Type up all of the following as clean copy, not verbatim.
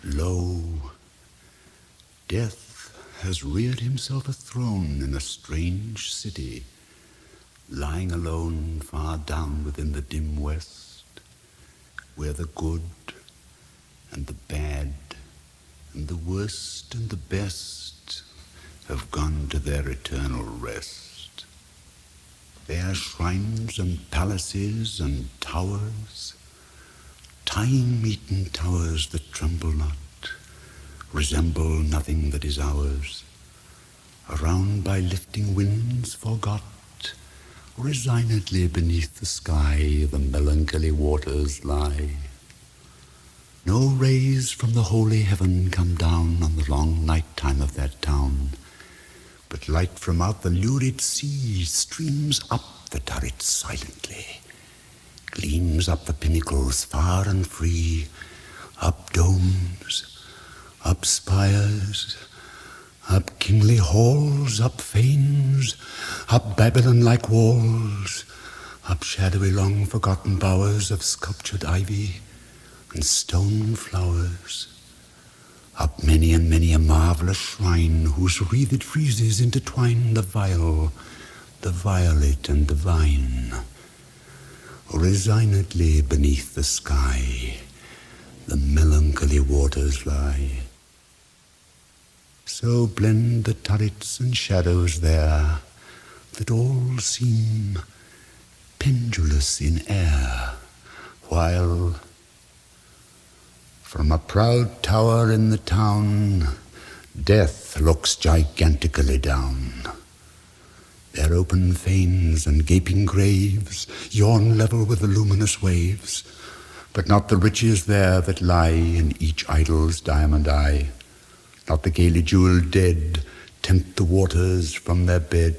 Lo, death has reared himself a throne in a strange city, lying alone far down within the dim west, where the good and the bad and the worst and the best have gone to their eternal rest. There are shrines and palaces and towers, time-eaten towers that tremble not, resemble nothing that is ours, around by lifting winds forgot, resignedly beneath the sky the melancholy waters lie. No rays from the holy heaven come down on the long night time of that town, but light from out the lurid sea streams up the turrets silently, gleams up the pinnacles far and free, up domes, up spires, up kingly halls, up fanes, up Babylon-like walls, up shadowy long-forgotten bowers of sculptured ivy and stone flowers, up many and many a marvelous shrine whose wreathed friezes intertwine the vial, the violet and the vine. Resignedly beneath the sky the melancholy waters lie. So blend the turrets and shadows there that all seem pendulous in air, while from a proud tower in the town death looks gigantically down. Their open fanes and gaping graves yawn level with the luminous waves, but not the riches there that lie in each idol's diamond eye. Not the gaily jeweled dead tempt the waters from their bed,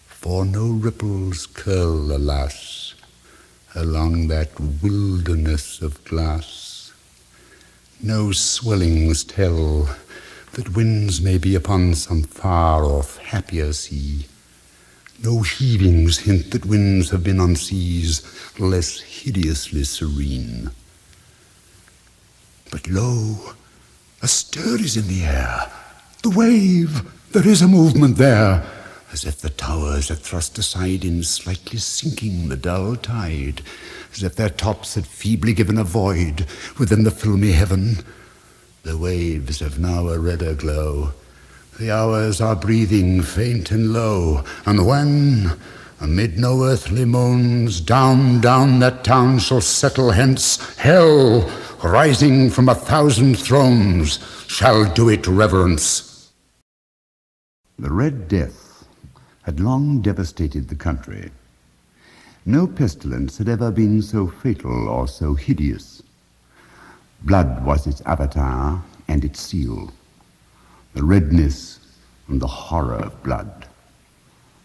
for no ripples curl, alas, along that wilderness of glass. No swellings tell that winds may be upon some far-off happier sea. No heavings hint that winds have been on seas less hideously serene. But lo, a stir is in the air, the wave, there is a movement there, as if the towers had thrust aside in slightly sinking the dull tide, as if their tops had feebly given a void within the filmy heaven. The waves have now a redder glow, the hours are breathing faint and low, and when, amid no earthly moans, down that town shall settle hence, hell, rising from 1,000 thrones, shall do it reverence. The Red Death had long devastated the country. No pestilence had ever been so fatal or so hideous. Blood was its avatar and its seal, the redness and the horror of blood.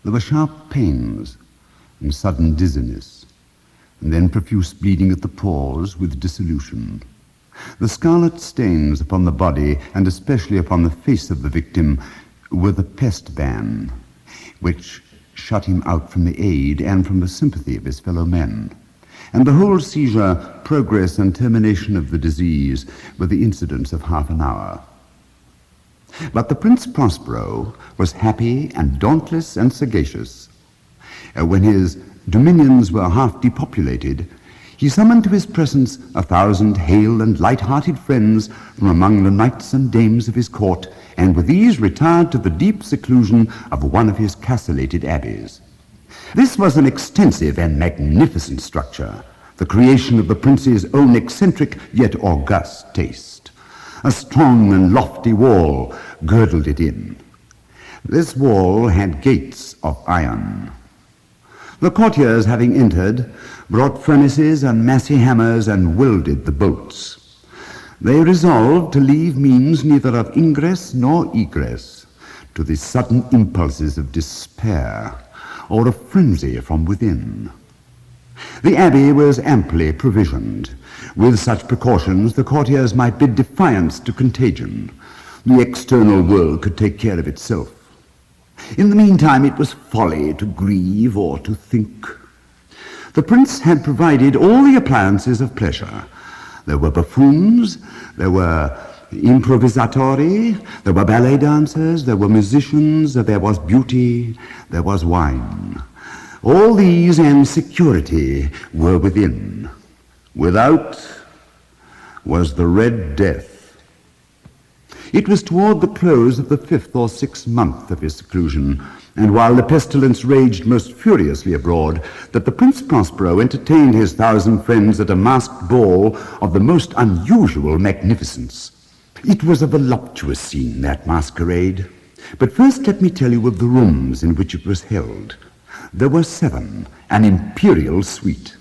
There were sharp pains and sudden dizziness, and then profuse bleeding at the pores with dissolution. The scarlet stains upon the body, and especially upon the face of the victim, were the pest ban, which shut him out from the aid and from the sympathy of his fellow men. And the whole seizure, progress, and termination of the disease were the incidents of half an hour. But the Prince Prospero was happy and dauntless and sagacious. When his dominions were half depopulated, he summoned to his presence 1,000 hale and light-hearted friends from among the knights and dames of his court, and with these retired to the deep seclusion of one of his castellated abbeys. This was an extensive and magnificent structure, the creation of the prince's own eccentric yet august taste. A strong and lofty wall girdled it in. This wall had gates of iron. The courtiers, having entered, brought furnaces and massy hammers and welded the bolts. They resolved to leave means neither of ingress nor egress to the sudden impulses of despair or of frenzy from within. The abbey was amply provisioned. With such precautions, the courtiers might bid defiance to contagion. The external world could take care of itself. In the meantime, it was folly to grieve or to think. The prince had provided all the appliances of pleasure. There were buffoons, there were improvisatori, there were ballet dancers, there were musicians, there was beauty, there was wine. All these and security were within. Without was the Red Death. It was toward the close of the 5th or 6th month of his seclusion, and while the pestilence raged most furiously abroad, that the Prince Prospero entertained his 1,000 friends at a masked ball of the most unusual magnificence. It was a voluptuous scene, that masquerade. But first let me tell you of the rooms in which it was held. There were 7, an imperial suite.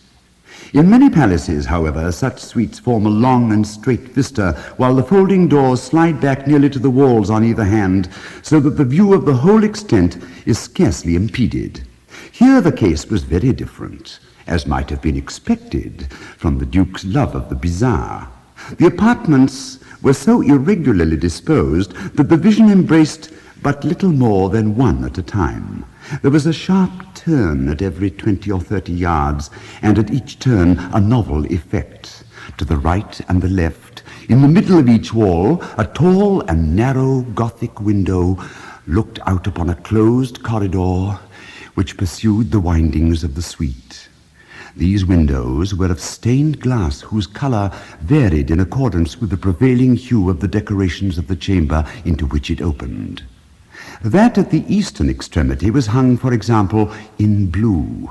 In many palaces, however, such suites form a long and straight vista, while the folding doors slide back nearly to the walls on either hand, so that the view of the whole extent is scarcely impeded. Here the case was very different, as might have been expected from the Duke's love of the bizarre. The apartments were so irregularly disposed that the vision embraced but little more than one at a time. There was a sharp turn at every 20 or 30 yards, and at each turn a novel effect. To the right and the left, in the middle of each wall, a tall and narrow Gothic window looked out upon a closed corridor which pursued the windings of the suite. These windows were of stained glass whose color varied in accordance with the prevailing hue of the decorations of the chamber into which it opened. That at the eastern extremity was hung, for example, in blue,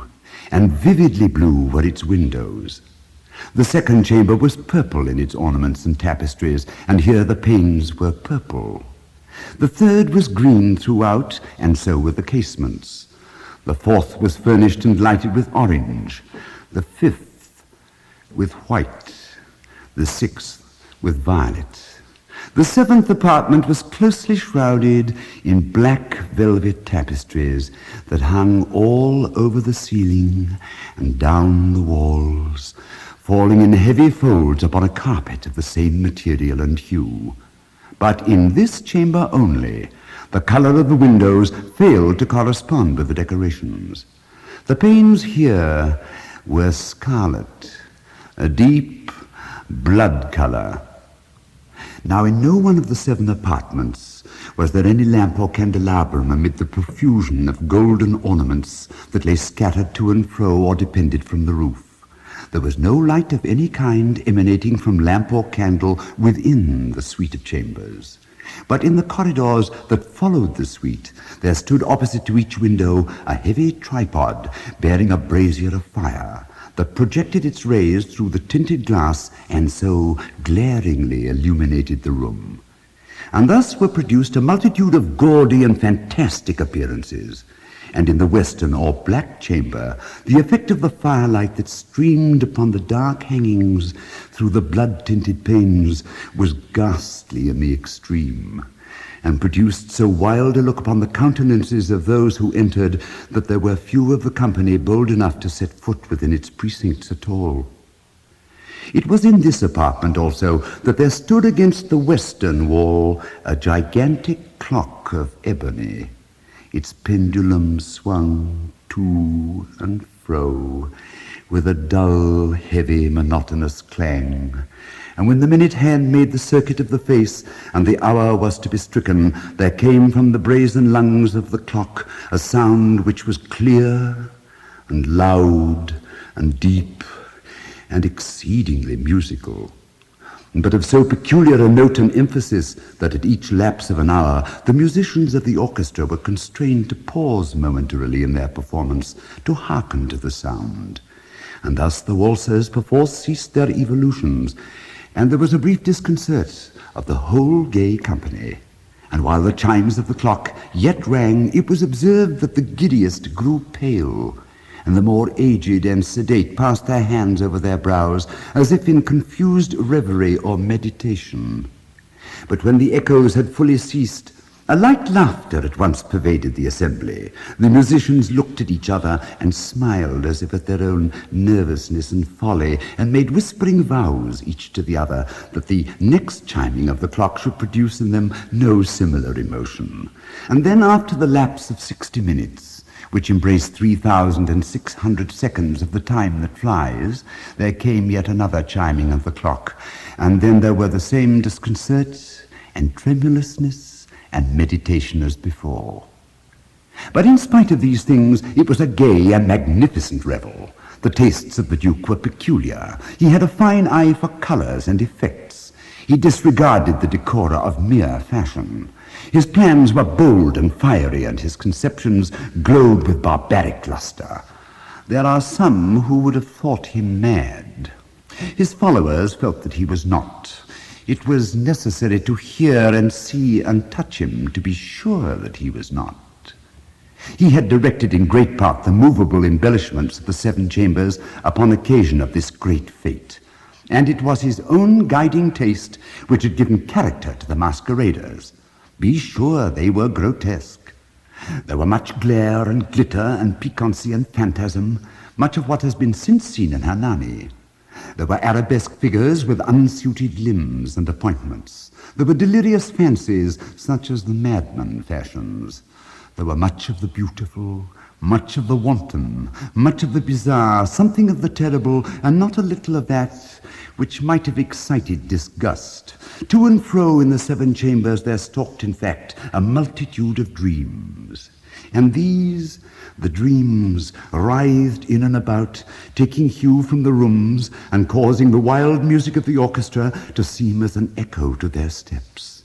and vividly blue were its windows. The second chamber was purple in its ornaments and tapestries, and here the panes were purple. The third was green throughout, and so were the casements. The fourth was furnished and lighted with orange, the fifth with white, the sixth with violet. The seventh apartment was closely shrouded in black velvet tapestries that hung all over the ceiling and down the walls, falling in heavy folds upon a carpet of the same material and hue. But in this chamber only, the color of the windows failed to correspond with the decorations. The panes here were scarlet, a deep blood color. Now, in no one of the 7 apartments was there any lamp or candelabrum amid the profusion of golden ornaments that lay scattered to and fro or depended from the roof. There was no light of any kind emanating from lamp or candle within the suite of chambers. But in the corridors that followed the suite, there stood opposite to each window a heavy tripod bearing a brazier of fire that projected its rays through the tinted glass and so glaringly illuminated the room. And thus were produced a multitude of gaudy and fantastic appearances. And in the western or black chamber, the effect of the firelight that streamed upon the dark hangings through the blood-tinted panes was ghastly in the extreme, and produced so wild a look upon the countenances of those who entered that there were few of the company bold enough to set foot within its precincts at all. It was in this apartment also that there stood against the western wall a gigantic clock of ebony. Its pendulum swung to and fro with a dull, heavy, monotonous clang. And when the minute hand made the circuit of the face and the hour was to be stricken, there came from the brazen lungs of the clock a sound which was clear and loud and deep and exceedingly musical, but of so peculiar a note and emphasis that at each lapse of an hour the musicians of the orchestra were constrained to pause momentarily in their performance to hearken to the sound. And thus the waltzers perforce ceased their evolutions, and there was a brief disconcert of the whole gay company. And while the chimes of the clock yet rang, it was observed that the giddiest grew pale, and the more aged and sedate passed their hands over their brows, as if in confused reverie or meditation. But when the echoes had fully ceased, a light laughter at once pervaded the assembly. The musicians looked at each other and smiled as if at their own nervousness and folly, and made whispering vows, each to the other, that the next chiming of the clock should produce in them no similar emotion. And then, after the lapse of 60 minutes, which embraced 3,600 seconds of the time that flies, there came yet another chiming of the clock, and then there were the same disconcert and tremulousness and meditation as before. But in spite of these things, it was a gay and magnificent revel. The tastes of the Duke were peculiar. He had a fine eye for colors and effects. He disregarded the decora of mere fashion. His plans were bold and fiery, and his conceptions glowed with barbaric luster. There are some who would have thought him mad. His followers felt that he was not. It was necessary to hear and see and touch him to be sure that he was not. He had directed in great part the movable embellishments of the seven chambers upon occasion of this great fete, and it was his own guiding taste which had given character to the masqueraders. Be sure they were grotesque. There were much glare and glitter and piquancy and phantasm, much of what has been since seen in Hernani. There were arabesque figures with unsuited limbs and appointments. There were delirious fancies such as the madman fashions. There were much of the beautiful, much of the wanton, much of the bizarre, something of the terrible, and not a little of that which might have excited disgust. To and fro in the seven chambers there stalked, in fact, a multitude of dreams. And these, the dreams, writhed in and about, taking hue from the rooms and causing the wild music of the orchestra to seem as an echo to their steps.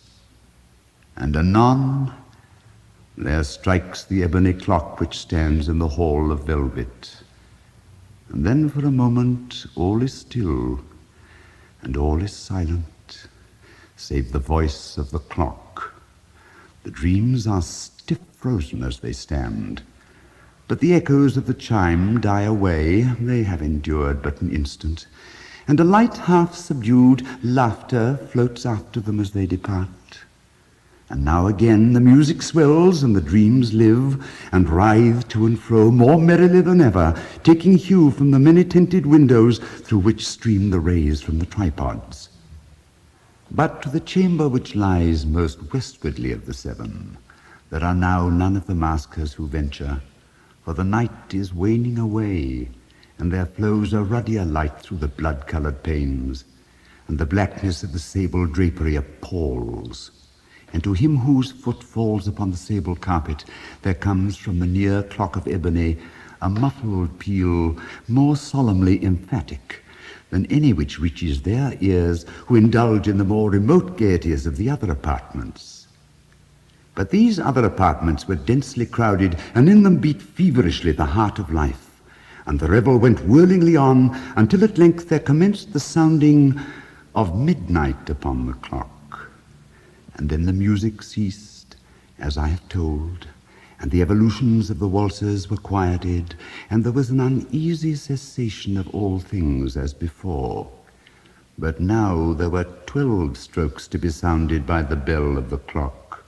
And anon, there strikes the ebony clock which stands in the hall of velvet. And then for a moment all is still, and all is silent, save the voice of the clock. The dreams are stiff frozen as they stand, but the echoes of the chime die away. They have endured but an instant, and a light half-subdued laughter floats after them as they depart. And now again the music swells, and the dreams live, and writhe to and fro more merrily than ever, taking hue from the many-tinted windows through which stream the rays from the tripods. But to the chamber which lies most westwardly of the seven, there are now none of the maskers who venture, for the night is waning away, and there flows a ruddier light through the blood-colored panes, and the blackness of the sable drapery appalls. And to him whose foot falls upon the sable carpet, there comes from the near clock of ebony a muffled peal more solemnly emphatic than any which reaches their ears who indulge in the more remote gaieties of the other apartments. But these other apartments were densely crowded, and in them beat feverishly the heart of life, and the revel went whirlingly on until at length there commenced the sounding of midnight upon the clock. And then the music ceased, as I have told, and the evolutions of the waltzers were quieted, and there was an uneasy cessation of all things as before. But now there were 12 strokes to be sounded by the bell of the clock,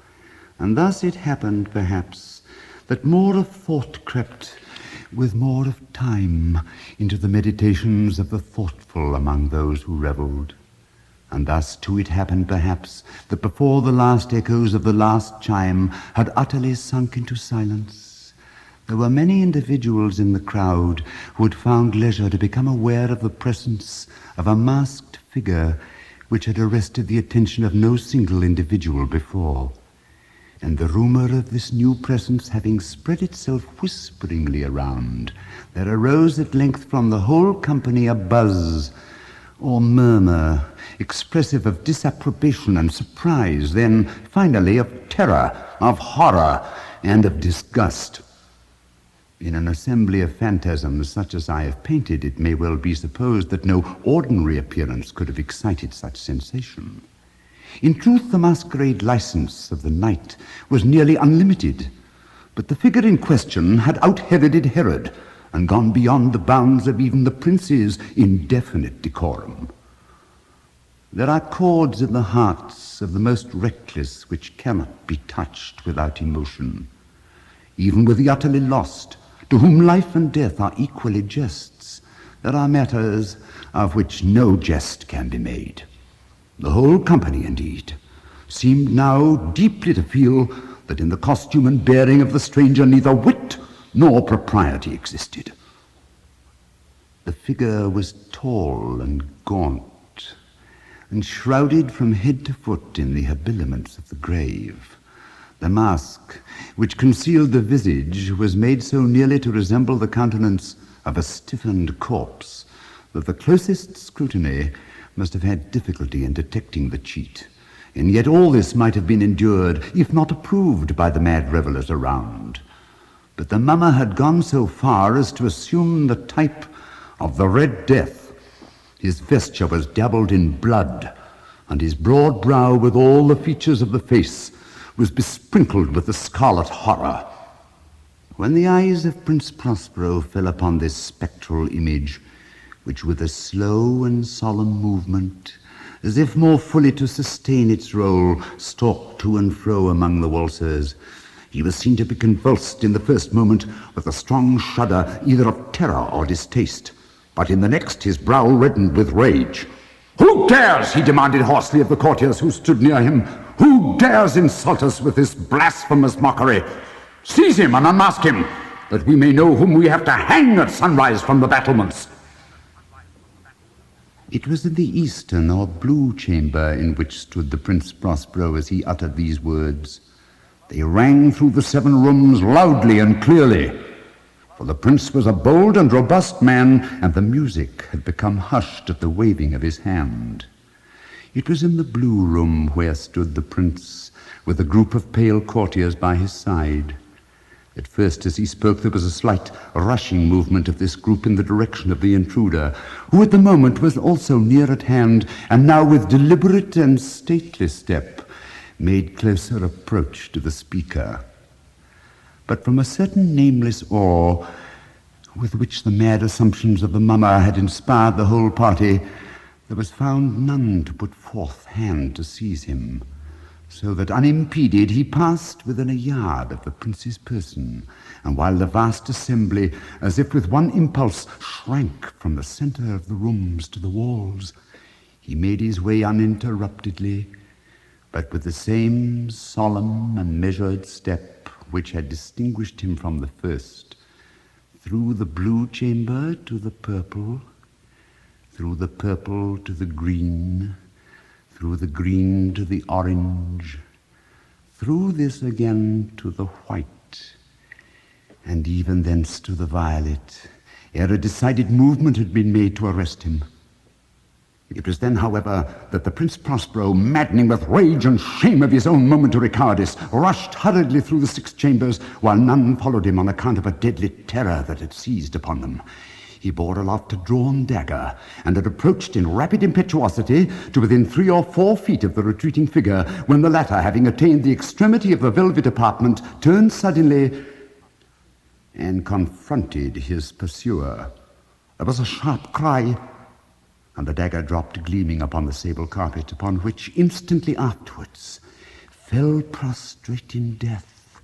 and thus it happened, perhaps, that more of thought crept with more of time into the meditations of the thoughtful among those who revelled. And thus, too, it happened, perhaps, that before the last echoes of the last chime had utterly sunk into silence, there were many individuals in the crowd who had found leisure to become aware of the presence of a masked figure which had arrested the attention of no single individual before. And the rumor of this new presence having spread itself whisperingly around, there arose at length from the whole company a buzz or murmur, expressive of disapprobation and surprise, then finally of terror, of horror, and of disgust. In an assembly of phantasms such as I have painted, it may well be supposed that no ordinary appearance could have excited such sensation. In truth, the masquerade license of the night was nearly unlimited, but the figure in question had out-Heroded Herod, and gone beyond the bounds of even the prince's indefinite decorum. There are chords in the hearts of the most reckless which cannot be touched without emotion, even with the utterly lost, to whom life and death are equally jests. There are matters of which no jest can be made. The whole company, indeed, seemed now deeply to feel that in the costume and bearing of the stranger neither wit nor propriety existed. The figure was tall and gaunt, and shrouded from head to foot in the habiliments of the grave. The mask, which concealed the visage, was made so nearly to resemble the countenance of a stiffened corpse that the closest scrutiny must have had difficulty in detecting the cheat. And yet all this might have been endured, if not approved, by the mad revelers around. But the mummer had gone so far as to assume the type of the Red Death. His vesture was dabbled in blood, and his broad brow, with all the features of the face, was besprinkled with the scarlet horror. When the eyes of Prince Prospero fell upon this spectral image, which with a slow and solemn movement, as if more fully to sustain its role, stalked to and fro among the waltzers, he was seen to be convulsed in the first moment with a strong shudder, either of terror or distaste, but in the next his brow reddened with rage. "Who dares," he demanded hoarsely of the courtiers who stood near him, "who dares insult us with this blasphemous mockery? Seize him and unmask him, that we may know whom we have to hang at sunrise from the battlements." It was in the eastern or blue chamber in which stood the Prince Prospero as he uttered these words. They rang through the 7 rooms loudly and clearly, for the prince was a bold and robust man, and the music had become hushed at the waving of his hand. It was in the blue room where stood the prince, with a group of pale courtiers by his side. At first, as he spoke, there was a slight rushing movement of this group in the direction of the intruder, who at the moment was also near at hand, and now with deliberate and stately step made closer approach to the speaker. But from a certain nameless awe with which the mad assumptions of the mummer had inspired the whole party, there was found none to put forth hand to seize him, so that unimpeded he passed within a yard of the prince's person, and while the vast assembly, as if with one impulse, shrank from the center of the rooms to the walls, he made his way uninterruptedly, but with the same solemn and measured step which had distinguished him from the first, through the blue chamber to the purple, through the purple to the green, through the green to the orange, through this again to the white, and even thence to the violet, ere a decided movement had been made to arrest him. It was then, however, that the Prince Prospero, maddening with rage and shame of his own momentary cowardice, rushed hurriedly through the 6 chambers, while none followed him on account of a deadly terror that had seized upon them. He bore aloft a drawn dagger, and had approached in rapid impetuosity to within 3 or 4 feet of the retreating figure, when the latter, having attained the extremity of the velvet apartment, turned suddenly and confronted his pursuer. There was a sharp cry, and the dagger dropped gleaming upon the sable carpet, upon which instantly afterwards fell prostrate in death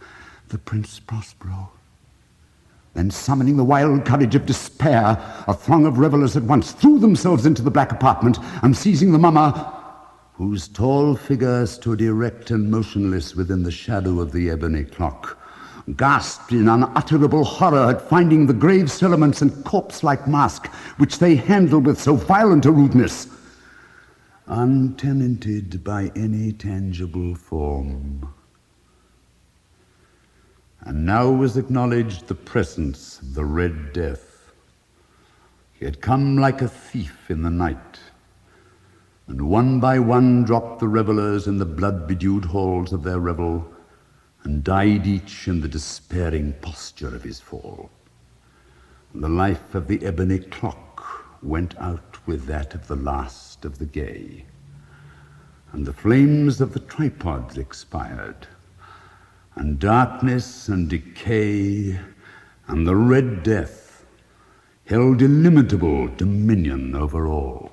the Prince Prospero. Then, summoning the wild courage of despair, a throng of revelers at once threw themselves into the black apartment, and seizing the mummer, whose tall figure stood erect and motionless within the shadow of the ebony clock, gasped in unutterable horror at finding the grave cerements and corpse-like mask which they handled with so violent a rudeness, untenanted by any tangible form. And now was acknowledged the presence of the Red Death. He had come like a thief in the night, and one by one dropped the revelers in the blood-bedewed halls of their revel, and died each in the despairing posture of his fall. The life of the ebony clock went out with that of the last of the gay, and the flames of the tripods expired, and darkness and decay and the Red Death held illimitable dominion over all.